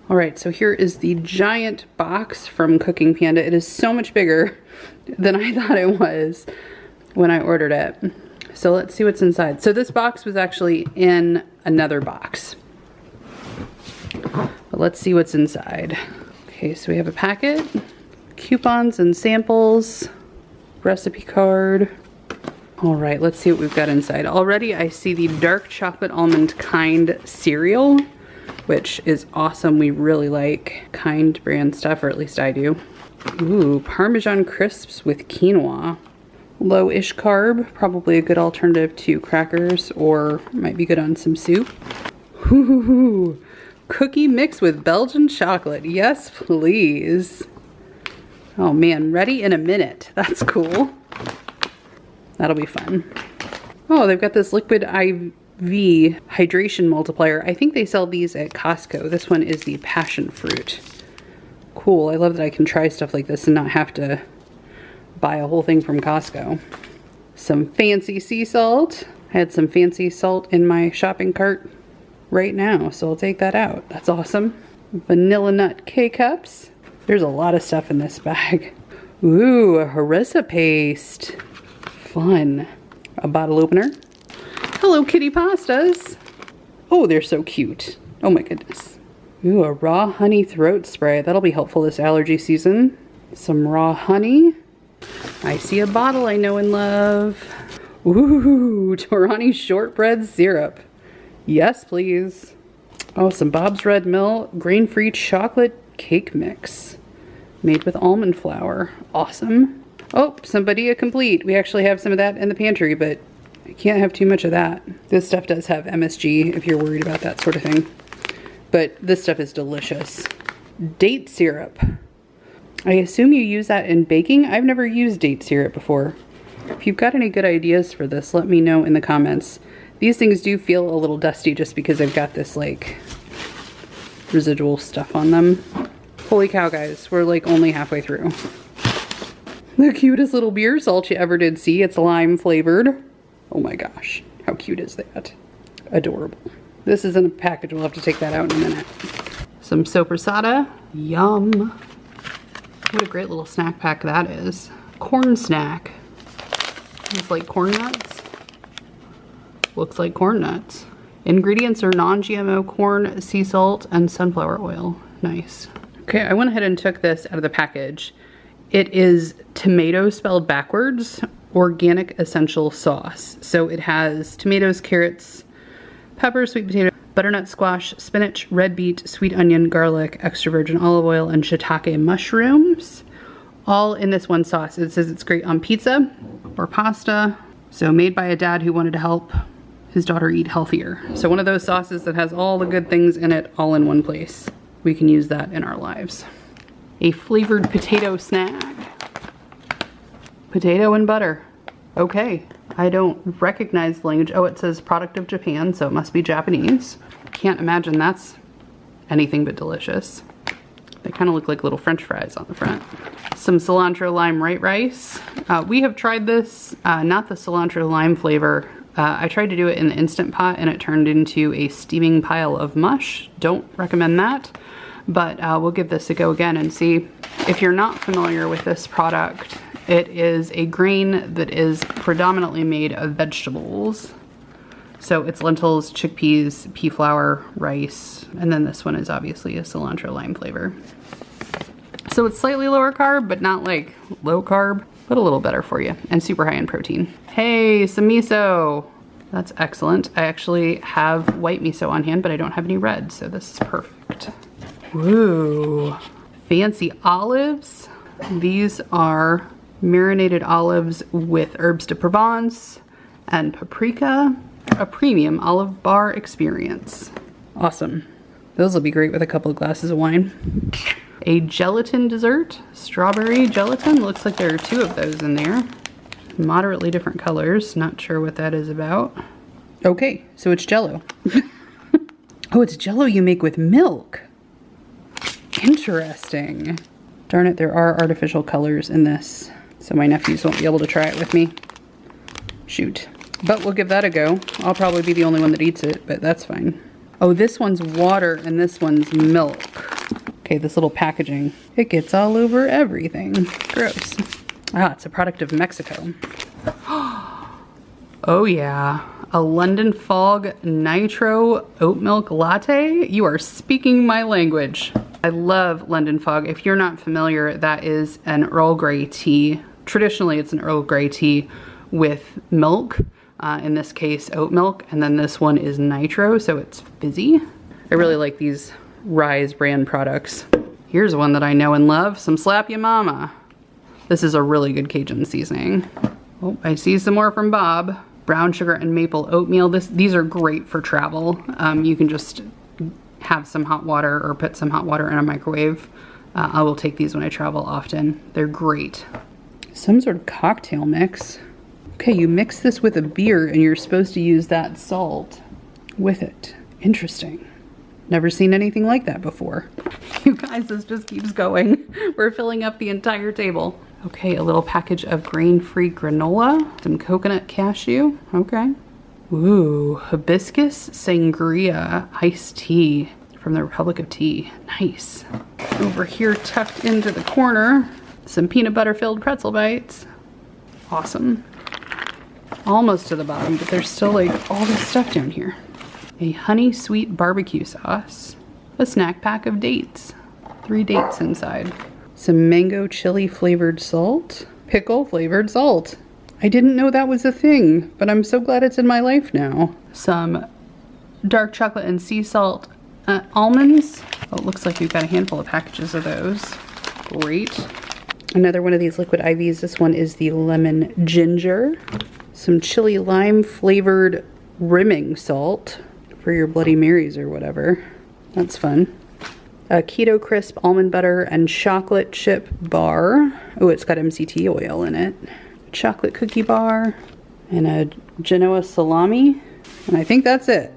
All right, so here is the giant box from Cooking Panda. It is so much bigger than I thought it was when I ordered it. So let's see what's inside. So this box was actually in another box. But let's see what's inside. Okay, so we have a packet, coupons and samples, recipe card. All right, let's see what we've got inside. Already I see the dark chocolate almond Kind cereal, which is awesome. We really like Kind brand stuff, or at least I do. Ooh, Parmesan crisps with quinoa. Low-ish carb, probably a good alternative to crackers, or might be good on some soup. Ooh, cookie mix with Belgian chocolate. Yes, please. Oh man, ready in a minute. That's cool. That'll be fun. Oh, they've got this liquid IV hydration multiplier. I think they sell these at Costco. This one is the passion fruit. Cool, I love that I can try stuff like this and not have to buy a whole thing from Costco. Some fancy sea salt. I had some fancy salt in my shopping cart right now, so I'll take that out. That's awesome. Vanilla nut K-cups. There's a lot of stuff in this bag. Ooh, a harissa paste. Fun. A bottle opener. Hello Kitty pastas. Oh, they're so cute. Oh my goodness. Ooh, a raw honey throat spray. That'll be helpful this allergy season. Some raw honey. I see a bottle I know and love. Ooh, Torani shortbread syrup. Yes, please. Oh, some Bob's Red Mill grain-free chocolate cake mix made with almond flour. Awesome. Oh, some Badia Complete. We actually have some of that in the pantry, but I can't have too much of that. This stuff does have MSG if you're worried about that sort of thing. But this stuff is delicious. Date syrup. I assume you use that in baking. I've never used date syrup before. If you've got any good ideas for this, let me know in the comments. These things do feel a little dusty just because they've got this like residual stuff on them. Holy cow, guys, we're like only halfway through. The cutest little beer salt you ever did see. It's lime flavored. Oh my gosh, how cute is that? Adorable. This is in a package. We'll have to take that out in a minute. Some sopressata. Yum. What a great little snack pack that is. Corn snack. It's like corn nuts. Looks like corn nuts. Ingredients are non-GMO corn, sea salt, and sunflower oil. Nice. Okay, I went ahead and took this out of the package. It is tomato spelled backwards, organic essential sauce. So it has tomatoes, carrots, pepper, sweet potato, butternut squash, spinach, red beet, sweet onion, garlic, extra virgin olive oil, and shiitake mushrooms, all in this one sauce. It says it's great on pizza or pasta. So made by a dad who wanted to help his daughter eat healthier. So one of those sauces that has all the good things in it all in one place. We can use that in our lives. A flavored potato snack. Potato and butter. Okay, I don't recognize the language. Oh, it says product of Japan, so it must be Japanese. Can't imagine that's anything but delicious. They kind of look like little French fries on the front. Some cilantro lime white rice. We have tried this, not the cilantro lime flavor. I tried to do it in the Instant Pot and it turned into a steaming pile of mush. Don't recommend that, but we'll give this a go again and see. If you're not familiar with this product, it is a grain that is predominantly made of vegetables. So it's lentils, chickpeas, pea flour, rice, and then this one is obviously a cilantro lime flavor. So it's slightly lower carb, but not like low carb, but a little better for you, and super high in protein. Hey, some miso. That's excellent. I actually have white miso on hand, but I don't have any red, so this is perfect. Woo, fancy olives. These are marinated olives with herbs de Provence and paprika. A premium olive bar experience. Awesome. Those will be great with a couple of glasses of wine. A gelatin dessert, strawberry gelatin. Looks like there are two of those in there. Moderately different colors. Not sure what that is about. Okay, so it's Jell-O. Oh, it's Jell-O you make with milk. Interesting. Darn it, there are artificial colors in this, so my nephews won't be able to try it with me. Shoot. But we'll give that a go. I'll probably be the only one that eats it, but that's fine. Oh, this one's water and this one's milk. Okay, this little packaging, it gets all over everything. Gross. Ah, it's a product of Mexico. Oh yeah, a London Fog Nitro oat milk latte. You are speaking my language. I love London Fog. If you're not familiar, that is an Earl Grey tea. Traditionally, it's an Earl Grey tea with milk. In this case, oat milk. And then this one is Nitro, so it's fizzy. I really like these Rise brand products. Here's one that I know and love, some Slap Ya Mama. This is a really good Cajun seasoning. Oh, I see some more from Bob. Brown sugar and maple oatmeal. These are great for travel. You can just have some hot water or put some hot water in a microwave. I will take these when I travel often. They're great. Some sort of cocktail mix. Okay, you mix this with a beer and you're supposed to use that salt with it. Interesting. Never seen anything like that before. You guys, this just keeps going. We're filling up the entire table. Okay, a little package of grain-free granola, some coconut cashew, okay. Ooh, hibiscus sangria iced tea from the Republic of Tea, nice. Over here tucked into the corner, some peanut butter filled pretzel bites, awesome. Almost to the bottom, but there's still like all this stuff down here. A honey sweet barbecue sauce, a snack pack of dates, 3 dates inside. Some mango chili flavored salt, pickle flavored salt. I didn't know that was a thing, but I'm so glad it's in my life now. Some dark chocolate and sea salt almonds. Oh, it looks like we've got a handful of packages of those. Great. Another one of these liquid IVs. This one is the lemon ginger. Some chili lime flavored rimming salt for your Bloody Marys or whatever. That's fun. A keto crisp almond butter and chocolate chip bar. Oh, it's got MCT oil in it. Chocolate cookie bar and a Genoa salami. And I think that's it.